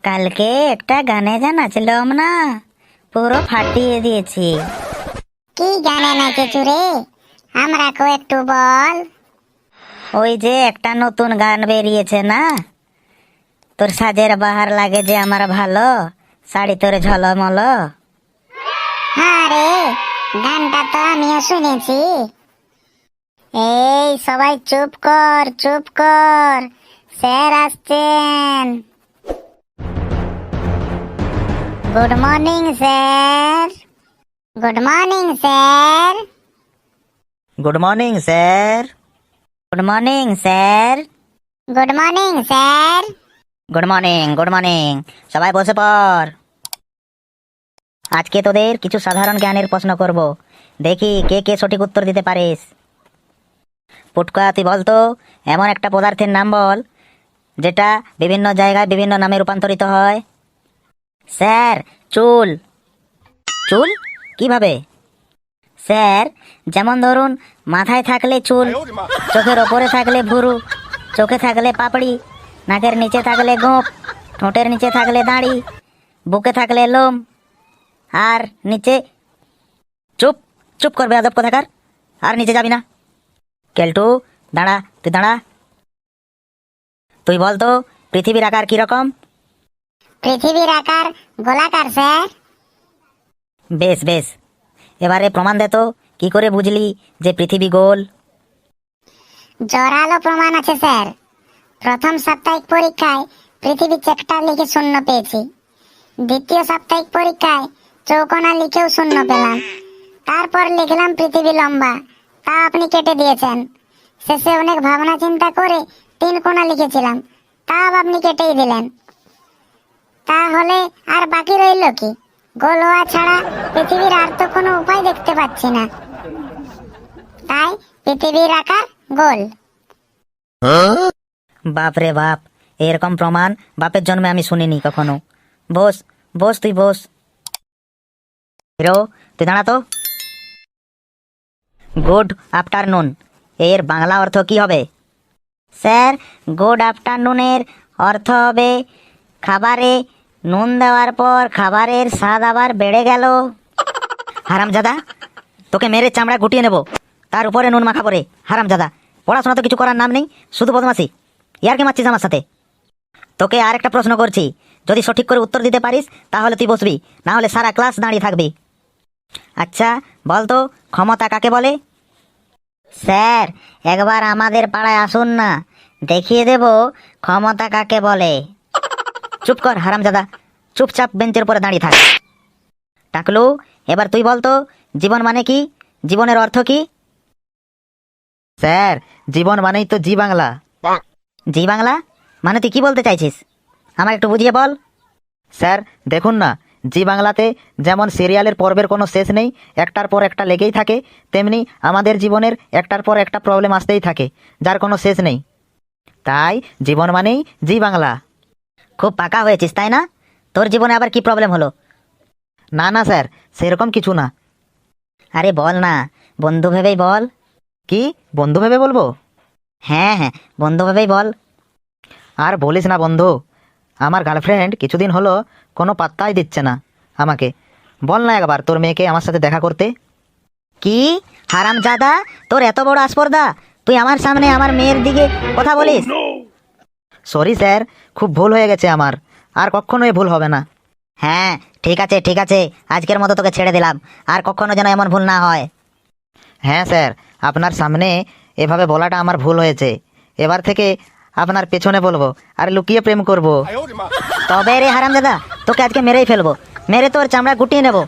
কালকে একটা গানে যা নাচলাম না, পুরো ফাটিয়ে দিয়েছি। কি গানে নাচেছু রে? আমরাকেও একটু বল। ওই যে একটা নতুন গান বেরিয়েছে না, তোর সাজের বাহার লাগে যে আমার ভালো, শাড়ি তোর ঝলমল। হ্যাঁ রে, গানটা তো আমিও শুনেছি। এই সবাই চুপ কর, চুপ কর, স্যার আসছেন। Good morning sir. Good morning sir. Good morning sir. Good morning sir. Good morning sir. Good morning, good morning. সবাই বসে পড়। আজকে তোদের কিছু সাধারণ জ্ঞানের প্রশ্ন করব, দেখি কে কে সঠিক উত্তর দিতে পারিস। পুটকা, তুই বলতো এমন একটা পদার্থের নাম বল যেটা বিভিন্ন জায়গায় বিভিন্ন নামে রূপান্তরিত হয়। স্যার, চুল। চুল কিভাবে? স্যার, যেমন ধরুন মাথায় থাকলে চুল, চোখের ওপরে থাকলে ভুরু, চোখে থাকলে পাপড়ি, নাকের নিচে থাকলে গোঁফ, ঠোঁটের নিচে থাকলে দাড়ি, বুকে থাকলে লোম, আর নিচে। চুপ, চুপ করবে আদব কোথাকার, আর নিচে যাবি না। কেলটু, দাঁড়া, তুই দাঁড়া। তুই বলতো পৃথিবীর আকার কিরকম? পৃথিবীর আকার গোলাকার স্যার। বেশ বেশ, এবারে প্রমাণ দে তো, কি করে বুঝলি যে পৃথিবী গোল? জোরালো প্রমাণ আছে স্যার। প্রথম সাপ্তাহিক পরীক্ষায় পৃথিবী চ্যাপ্টার লিখে শূন্য পেয়েছি। দ্বিতীয় সাপ্তাহিক পরীক্ষায় চৌকোনা লিখেও শূন্য পেলাম। তারপর লিখলাম পৃথিবী লম্বা, তা আপনি কেটে দিয়েছেন। শেষে অনেক ভাবনা চিন্তা করে 3 কোণা লিখেছিলাম, তাও আপনি কেটেই দিলেন। তাহলে আর বাকি রইল কি? গোল হওয়া ছাড়া পৃথিবীর আর তো কোনো উপায় দেখতে পাচ্ছি না। তাই পৃথিবীর আকার গোল। বাপ রে বাপ, এরকম প্রমাণ বাপের জন্মে আমি শুনিনি কখনো। বস, বস, তুই বস। হিরো, তুই দাঁড়া তো। গুড আফটারনুন এর বাংলা অর্থ কি হবে? স্যার, গুড আফটারনুনের অর্থ হবে খাবারে নুন দেওয়ার পর খাবারের স্বাদ আবার বেড়ে গেল। হারামজাদা, তোকে মেরে চামড়া গুটিয়ে নেব, তার উপরে নুন মাখা পরে। হারামজাদা, পড়াশোনা তো কিছু করার নাম নেই, শুধু বদমাসি। ইয়ার কে মারছিস আমার সাথে? তোকে আর একটা প্রশ্ন করছি, যদি সঠিক করে উত্তর দিতে পারিস তাহলে তুই বসবি, না হলে সারা ক্লাস দাঁড়িয়ে থাকবি। আচ্ছা বলতো, ক্ষমতা কাকে বলে? স্যার, একবার আমাদের পাড়ায় আসুন না, দেখিয়ে দেব ক্ষমতা কাকে বলে। চুপ কর হারামজাদা, চুপচাপ বেঞ্চের উপরে দাঁড়িয়ে থাক। টাকলু, এবার তুই বলতো জীবন মানে কি, জীবনের অর্থ কি? স্যার, জীবন মানেই তো জি বাংলা। জি বাংলা মানে তুই কি বলতে চাইছিস? আমার একটু বুঝিয়ে বল। স্যার দেখুন না, জি বাংলাতে যেমন সিরিয়ালের পর্বের কোনো শেষ নেই, একটার পর একটা লেগেই থাকে, তেমনি আমাদের জীবনের একটার পর একটা প্রবলেম আসতেই থাকে, যার কোনো শেষ নেই। তাই জীবন মানেই জি বাংলা। খুব পাকা হয়েছিস তাই না? তোর জীবনে আবার কি প্রবলেম হলো? না না স্যার, সেরকম কিছু না। আরে বল না, বন্ধু ভেবেই বল। কি বন্ধু ভেবে বলবো? হ্যাঁ হ্যাঁ, বন্ধু ভেবেই বল। আর বলিস না বন্ধু, আমার গার্লফ্রেন্ড কিছুদিন হলো কোনো পাত্তাই দিচ্ছে না আমাকে। বল না একবার তোর মেয়েকে আমার সাথে দেখা করতে। কি হারামজাদা, তোর এত বড় আসপর্দা, তুই আমার সামনে আমার মেয়ের দিকে কথা বলিস? সরি স্যার, খুব ভুল হয়ে গেছে আমার, আর কখনোই ভুল হবে না। হ্যাঁ ঠিক আছে ঠিক আছে, আজকের মতো তোকে ছেড়ে দিলাম, আর কখনো যেন এমন ভুল না হয়। হ্যাঁ স্যার, আপনার সামনে এভাবে বলাটা আমার ভুল হয়েছে। এবার থেকে আপনার পেছনে বলবো আর লুকিয়ে প্রেম করব। তবে রে হারামজাদা, তোকে আজকে মেরেই ফেলবো, মেরে তোর চামড়া গুটিয়ে নেবো,